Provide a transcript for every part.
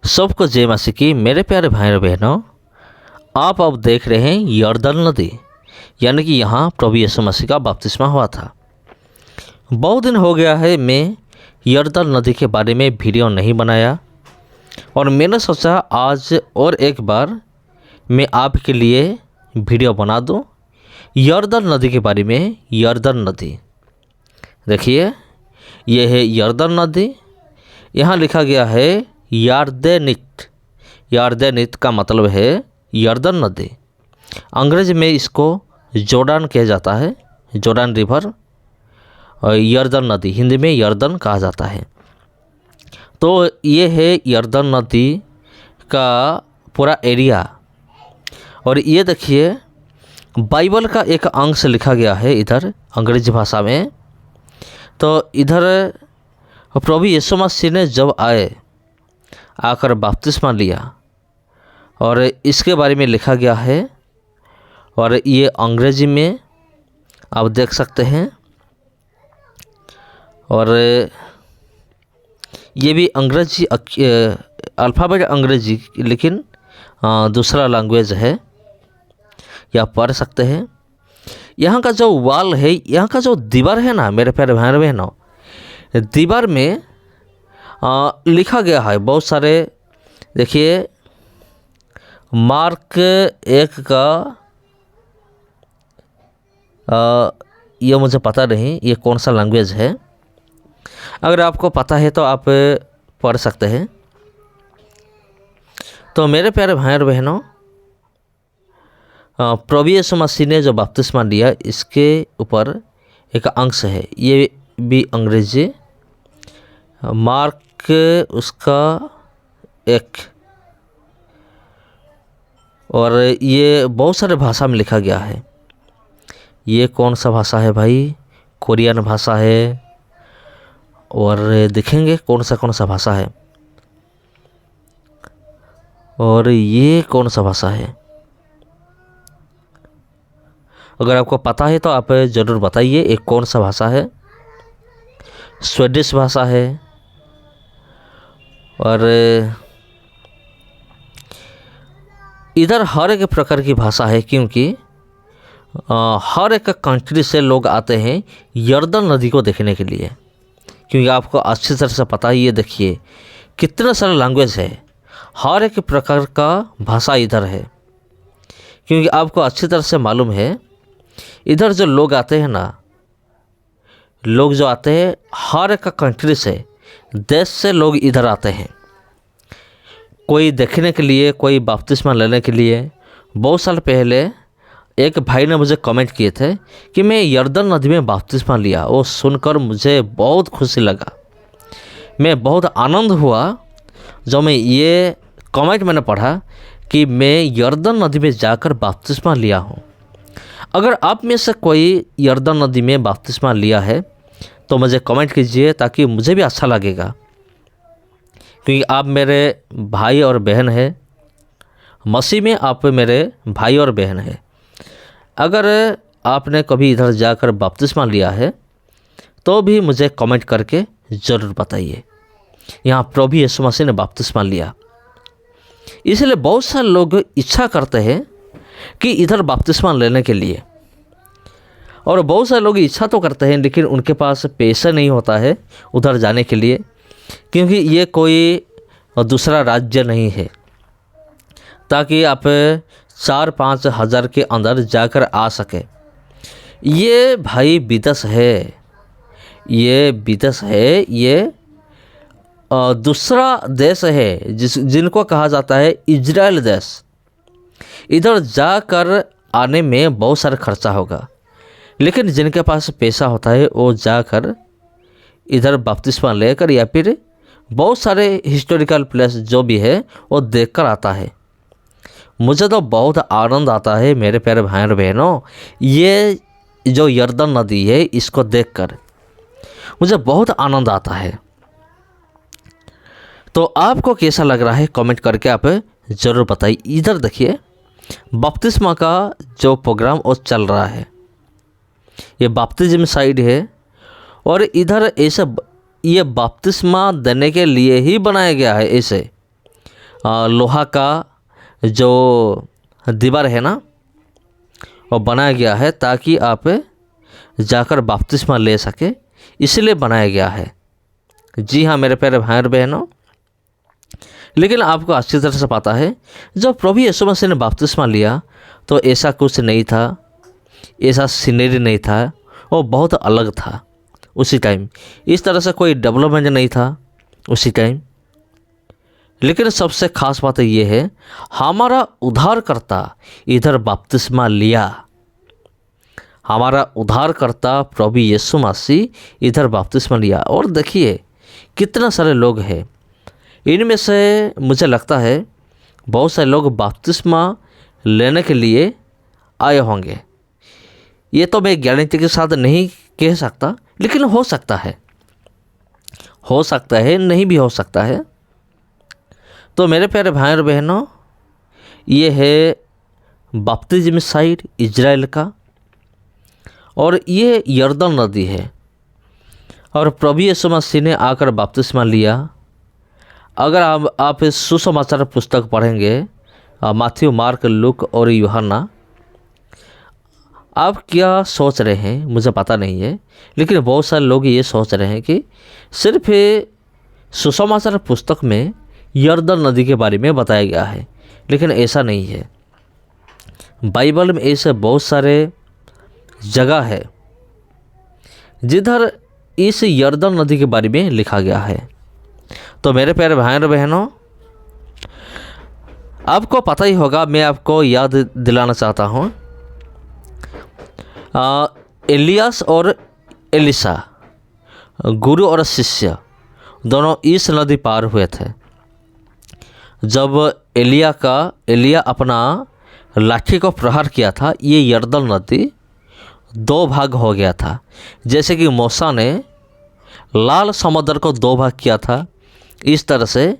सबको जय मसीह की। मेरे प्यारे भाई और बहनों, आप अब देख रहे हैं यरदन नदी, यानी कि यहाँ प्रभु यीशु मसीह का बपतिस्मा हुआ था। बहुत दिन हो गया है मैं यरदन नदी के बारे में वीडियो नहीं बनाया, और मैंने सोचा आज और एक बार मैं आपके लिए वीडियो बना दूं यरदन नदी के बारे में। यरदन नदी देखिए, यह है यरदन नदी। यहाँ लिखा गया है यारदेनित। यारदेनित का मतलब है यरदन नदी। अंग्रेजी में इसको जोर्डान कहा जाता है, जोर्डान रिवर। और यरदन नदी हिंदी में यरदन कहा जाता है। तो ये है यरदन नदी का पूरा एरिया। और ये देखिए, बाइबल का एक अंश लिखा गया है इधर अंग्रेजी भाषा में। तो इधर प्रभु यीशु मसीह ने जब आकर बपतिस्मा लिया, और इसके बारे में लिखा गया है। और ये अंग्रेजी में आप देख सकते हैं, और ये भी अंग्रेजी अल्फ़ाबेट अंग्रेजी, लेकिन दूसरा लैंग्वेज है, या पढ़ सकते हैं। यहाँ का जो वाल है, यहाँ का जो दीवार है ना मेरे प्यारे भाई बहनों, दीवार में लिखा गया है बहुत सारे। देखिए, मार्क 1 का ये मुझे पता नहीं ये कौन सा लैंग्वेज है। अगर आपको पता है तो आप पढ़ सकते हैं। तो मेरे प्यारे भाई और बहनों, प्रभु यीशु मसीह ने जो बपतिस्मा लिया, इसके ऊपर एक अंश है, ये भी अंग्रेजी। मार्क उसका 1, और ये बहुत सारे भाषा में लिखा गया है। ये कौन सा भाषा है भाई? कोरियन भाषा है, और देखेंगे कौन सा भाषा है। और ये कौन सा भाषा है? अगर आपको पता है तो आप ज़रूर बताइए एक कौन सा भाषा है। स्वीडिश भाषा है, और इधर हर एक प्रकार की भाषा है, क्योंकि हर एक कंट्री से लोग आते हैं यरदन नदी को देखने के लिए। क्योंकि आपको अच्छी तरह से पता ही है, देखिए कितने सारे लैंग्वेज है, हर एक प्रकार का भाषा इधर है। क्योंकि आपको अच्छी तरह से मालूम है, इधर जो लोग आते हैं ना, लोग जो आते हैं हर एक कंट्री से, देश से लोग इधर आते हैं, कोई देखने के लिए, कोई बपतिस्मा लेने के लिए। बहुत साल पहले एक भाई ने मुझे कमेंट किए थे कि मैं यरदन नदी में बपतिस्मा लिया। वो सुनकर मुझे बहुत खुशी लगा, मैं बहुत आनंद हुआ जब मैं ये कमेंट मैंने पढ़ा कि मैं यरदन नदी में जाकर बपतिस्मा लिया हूँ। अगर आप में से कोई यरदन नदी में बपतिस्मा लिया है तो मुझे कमेंट कीजिए, ताकि मुझे भी अच्छा लगेगा। क्योंकि आप मेरे भाई और बहन हैं, मसीह में आप मेरे भाई और बहन हैं। अगर आपने कभी इधर जाकर बपतिस्मा लिया है तो भी मुझे कमेंट करके ज़रूर बताइए। यहाँ प्रभु यीशु मसीह ने बपतिस्मा लिया, इसलिए बहुत सारे लोग इच्छा करते हैं कि इधर बपतिस्मा लेने के लिए। और बहुत सारे लोग इच्छा तो करते हैं, लेकिन उनके पास पैसा नहीं होता है उधर जाने के लिए, क्योंकि ये कोई दूसरा राज्य नहीं है, ताकि आप 4-5 हज़ार के अंदर जाकर आ सके। ये भाई विदेश है, ये विदेश है, ये दूसरा देश है जिनको कहा जाता है इजराइल देश। इधर जाकर आने में बहुत सारा खर्चा होगा, लेकिन जिनके पास पैसा होता है वो जाकर इधर बपतिस्मा लेकर, या फिर बहुत सारे हिस्टोरिकल प्लेस जो भी है वो देखकर आता है। मुझे तो बहुत आनंद आता है मेरे प्यारे भाई और बहनों, ये जो यरदन नदी है इसको देखकर मुझे बहुत आनंद आता है। तो आपको कैसा लग रहा है कमेंट करके आप ज़रूर बताइए। इधर देखिए, बपतिस्मा का जो प्रोग्राम वो चल रहा है, ये बपतिस्म साइड है, और इधर ऐसे ये बपतिस्मा देने के लिए ही बनाया गया है। ऐसे लोहा का जो दीवार है ना, वो बनाया गया है ताकि आप जाकर बपतिस्मा ले सके, इसलिए बनाया गया है। जी हाँ मेरे प्यारे भाई और बहनों, लेकिन आपको अच्छी तरह से पता है जब प्रभु यीशु मसीह ने बपतिस्मा लिया तो ऐसा कुछ नहीं था, ऐसा सीनरी नहीं था, वो बहुत अलग था उसी टाइम। इस तरह से कोई डेवलपमेंट नहीं था उसी टाइम। लेकिन सबसे खास बात ये है, हमारा उद्धारकर्ता इधर बपतिस्मा लिया। हमारा उद्धारकर्ता प्रभु यीशु मसीह इधर बपतिस्मा लिया। और देखिए कितना सारे लोग हैं, इनमें से मुझे लगता है बहुत सारे लोग बपतिस्मा लेने के लिए आए होंगे। ये तो मैं गारंटी के साथ नहीं कह सकता, लेकिन हो सकता है, नहीं भी हो सकता है। तो मेरे प्यारे भाई और बहनों, ये है बपतिस्मा साइट इजराइल का, और ये यरदन नदी है। और प्रभु यीशु मसीह ने आकर बपतिस्मा लिया। अगर आप इस सुसमाचार पुस्तक पढ़ेंगे, माथ्यू, मार्क, लूक और यूहन्ना, आप क्या सोच रहे हैं मुझे पता नहीं है, लेकिन बहुत सारे लोग ये सोच रहे हैं कि सिर्फ सुसमाचार पुस्तक में यरदन नदी के बारे में बताया गया है, लेकिन ऐसा नहीं है। बाइबल में ऐसे बहुत सारे जगह है जिधर इस यरदन नदी के बारे में लिखा गया है। तो मेरे प्यारे भाई और बहनों, आपको पता ही होगा, मैं आपको याद दिलाना चाहता हूँ, एलियास और एलिशा, गुरु और शिष्य, दोनों इस नदी पार हुए थे। जब एलिया अपना लाठी को प्रहार किया था, ये यरदन नदी दो भाग हो गया था। जैसे कि मूसा ने लाल समुद्र को दो भाग किया था, इस तरह से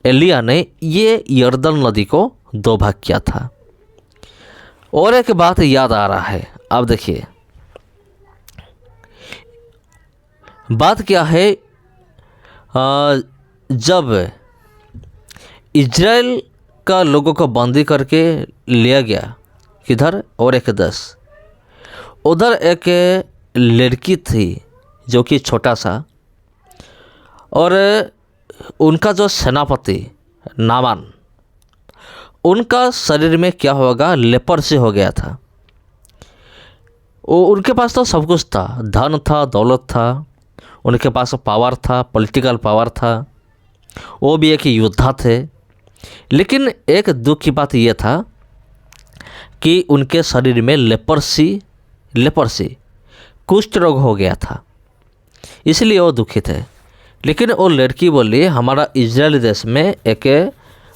एलिया ने ये यरदन नदी को दो भाग किया था। और एक बात याद आ रहा है, अब देखिए बात क्या है। जब इजराइल का लोगों को बंदी करके लिया गया किधर, और एक देश, उधर एक लड़की थी जो कि छोटा सा, और उनका जो सेनापति नामान, उनका शरीर में क्या होगा, लेपर्सी हो गया था। उनके पास तो सब कुछ था, धन था, दौलत था, उनके पास पावर था, पॉलिटिकल पावर था, वो भी एक योद्धा थे। लेकिन एक दुख की बात यह था कि उनके शरीर में लेपर्सी कुष्ठ रोग हो गया था, इसलिए वो दुखी थे। लेकिन वो लड़की बोली, हमारा इजराइल देश में एक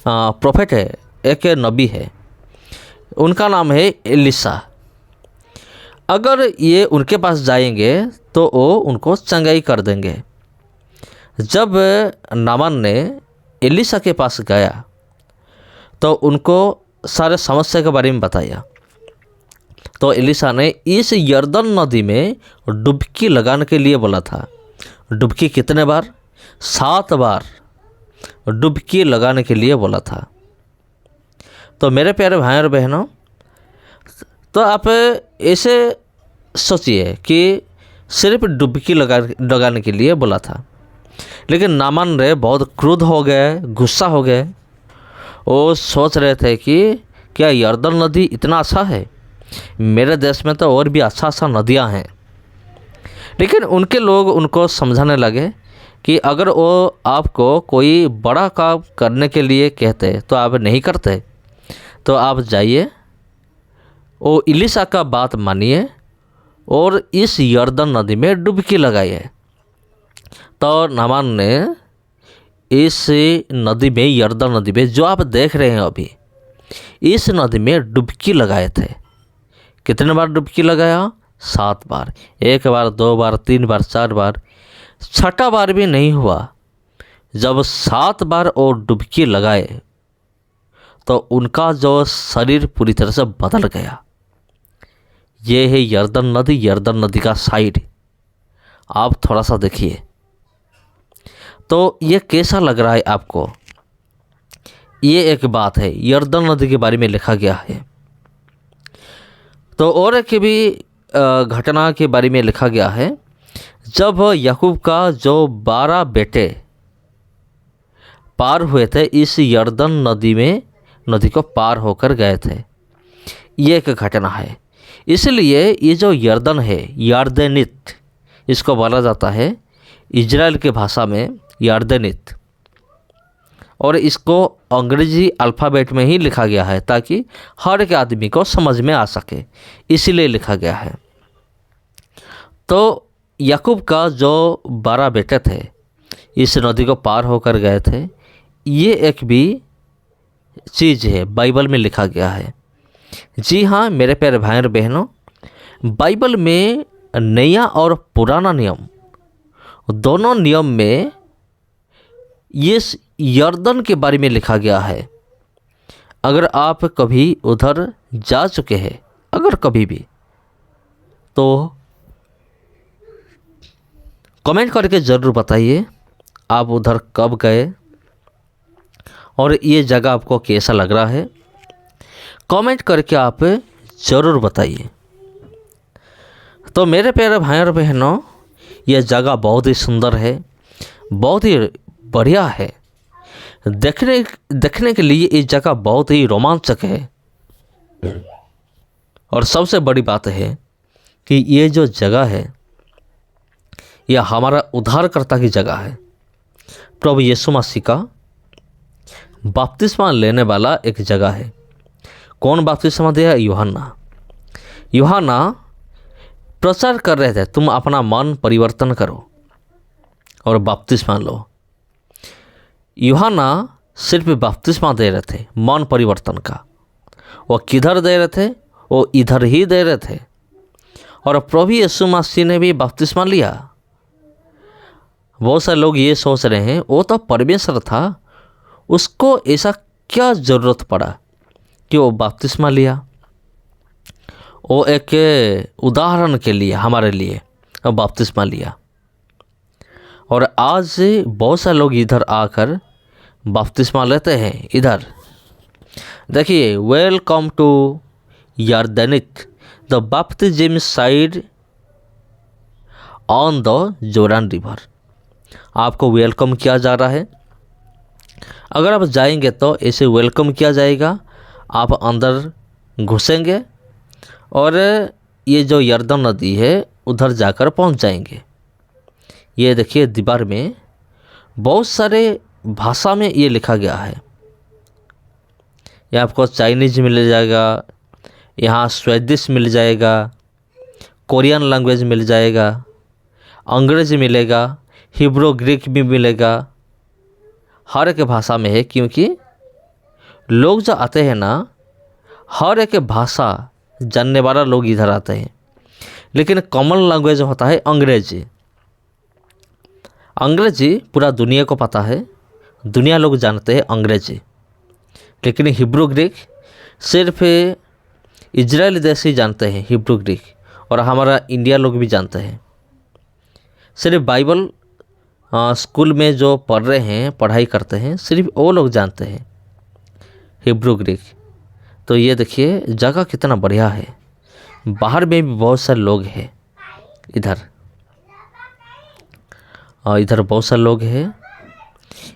प्रोफेट है, एक नबी है, उनका नाम है एलिशा। अगर ये उनके पास जाएंगे तो वो उनको चंगाई कर देंगे। जब नामान ने एलिशा के पास गया तो उनको सारे समस्या के बारे में बताया। तो एलिशा ने इस यरदन नदी में डुबकी लगाने के लिए बोला था। डुबकी कितने बार? 7 बार डुबकी लगाने के लिए बोला था। तो मेरे प्यारे भाई और बहनों, तो आप ऐसे सोचिए कि सिर्फ डुबकी लगाने के लिए बोला था, लेकिन नामान रे बहुत क्रोध हो गए, गुस्सा हो गए। वो सोच रहे थे कि क्या यरदन नदी इतना अच्छा है? मेरे देश में तो और भी अच्छा नदियां हैं। लेकिन उनके लोग उनको समझाने लगे कि अगर वो आपको कोई बड़ा काम करने के लिए कहते तो आप नहीं करते, तो आप जाइए, वो एलिशा का बात मानिए और इस यरदन नदी में डुबकी लगाइए। तो नामान ने इस नदी में, यरदन नदी में जो आप देख रहे हैं अभी, इस नदी में डुबकी लगाए थे। कितने बार डुबकी लगाया? 7 बार। 1 बार, 2 बार, 3 बार, 4 बार, 6ठा बार भी नहीं हुआ। जब 7 बार वो डुबकी लगाए तो उनका जो शरीर पूरी तरह से बदल गया। ये है यरदन नदी, यरदन नदी का साइड। आप थोड़ा सा देखिए तो ये कैसा लग रहा है आपको? ये एक बात है, यरदन नदी के बारे में लिखा गया है। तो और एक भी घटना के बारे में लिखा गया है, जब याकूब का जो 12 बेटे पार हुए थे इस यरदन नदी को पार होकर गए थे। ये एक घटना है। इसलिए ये जो यरदन है, यार्देनित इसको बोला जाता है इजराइल के भाषा में यार्देनित, और इसको अंग्रेजी अल्फ़ाबेट में ही लिखा गया है ताकि हर एक आदमी को समझ में आ सके, इसीलिए लिखा गया है। तो याकूब का जो 12 बेटे थे इस नदी को पार होकर गए थे। ये एक भी चीज़ है बाइबल में लिखा गया है। जी हाँ मेरे प्यारे भाई और बहनों, बाइबल में नया और पुराना नियम दोनों नियम में ये यरदन के बारे में लिखा गया है। अगर आप कभी उधर जा चुके हैं, अगर कभी भी, तो कमेंट करके ज़रूर बताइए आप उधर कब गए और ये जगह आपको कैसा लग रहा है। कमेंट करके आप ज़रूर बताइए। तो मेरे प्यारे भाई और बहनों, यह जगह बहुत ही सुंदर है, बहुत ही बढ़िया है। देखने के लिए ये जगह बहुत ही रोमांचक है। और सबसे बड़ी बात है कि ये जो जगह है यह हमारा उद्धारकर्ता की जगह है। प्रभु यीशु मसीह का बपतिस्मा लेने वाला एक जगह है। कौन बपतिस्मा दिया? यूहन्ना प्रचार कर रहे थे, तुम अपना मन परिवर्तन करो और बपतिस्मा लो। यूहन्ना सिर्फ बपतिस्मा दे रहे थे मन परिवर्तन का। वो किधर दे रहे थे? वो इधर ही दे रहे थे। और प्रभु यीशु मसीह ने भी बपतिस्मा लिया। बहुत सारे लोग ये सोच रहे हैं वो तो परमेश्वर था, उसको ऐसा क्या ज़रूरत पड़ा कि वो बपतिस्मा लिया। वो एक उदाहरण के लिए हमारे लिए बपतिस्मा लिया। और आज बहुत सारे लोग इधर आकर बपतिस्मा लेते हैं। इधर देखिए, welcome to Yardenit the baptism site on the Jordan river. आपको वेलकम किया जा रहा है। अगर आप जाएंगे तो ऐसे वेलकम किया जाएगा। आप अंदर घुसेंगे और ये जो यरदन नदी है उधर जाकर पहुंच जाएंगे। ये देखिए दीवार में बहुत सारे भाषा में ये लिखा गया है। यहाँ आपको चाइनीज मिल जाएगा, यहाँ स्वीडिश मिल जाएगा, कोरियन लैंग्वेज मिल जाएगा, अंग्रेजी मिलेगा, हिब्रू ग्रीक भी मिलेगा। हर एक भाषा में है, क्योंकि लोग जो आते हैं ना, हर एक भाषा जानने वाला लोग इधर आते हैं। लेकिन कॉमन लैंग्वेज होता है अंग्रेजी। अंग्रेजी पूरा दुनिया को पता है, दुनिया लोग जानते हैं अंग्रेजी। लेकिन हिब्रू ग्रीक सिर्फ इजराइल देश ही जानते हैं हिब्रू ग्रीक, और हमारा इंडिया लोग भी जानते हैं। सिर्फ बाइबल स्कूल में जो पढ़ रहे हैं, पढ़ाई करते हैं, सिर्फ वो लोग जानते हैं हिब्रू ग्रीक। तो ये देखिए जगह कितना बढ़िया है। बाहर में भी बहुत सारे लोग हैं इधर, और इधर बहुत सारे लोग हैं।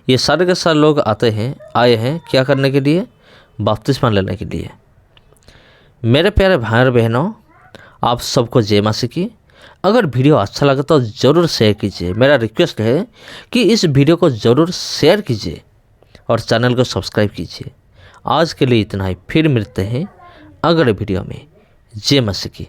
ये सारे के सारे लोग आए हैं क्या करने के लिए? बपतिस्मा लेने के लिए। मेरे प्यारे भाई और बहनों, आप सबको जय मसीह की। अगर वीडियो अच्छा लगे तो ज़रूर शेयर कीजिए। मेरा रिक्वेस्ट है कि इस वीडियो को ज़रूर शेयर कीजिए और चैनल को सब्सक्राइब कीजिए। आज के लिए इतना ही, फिर मिलते हैं अगले वीडियो में। जय मसीह की।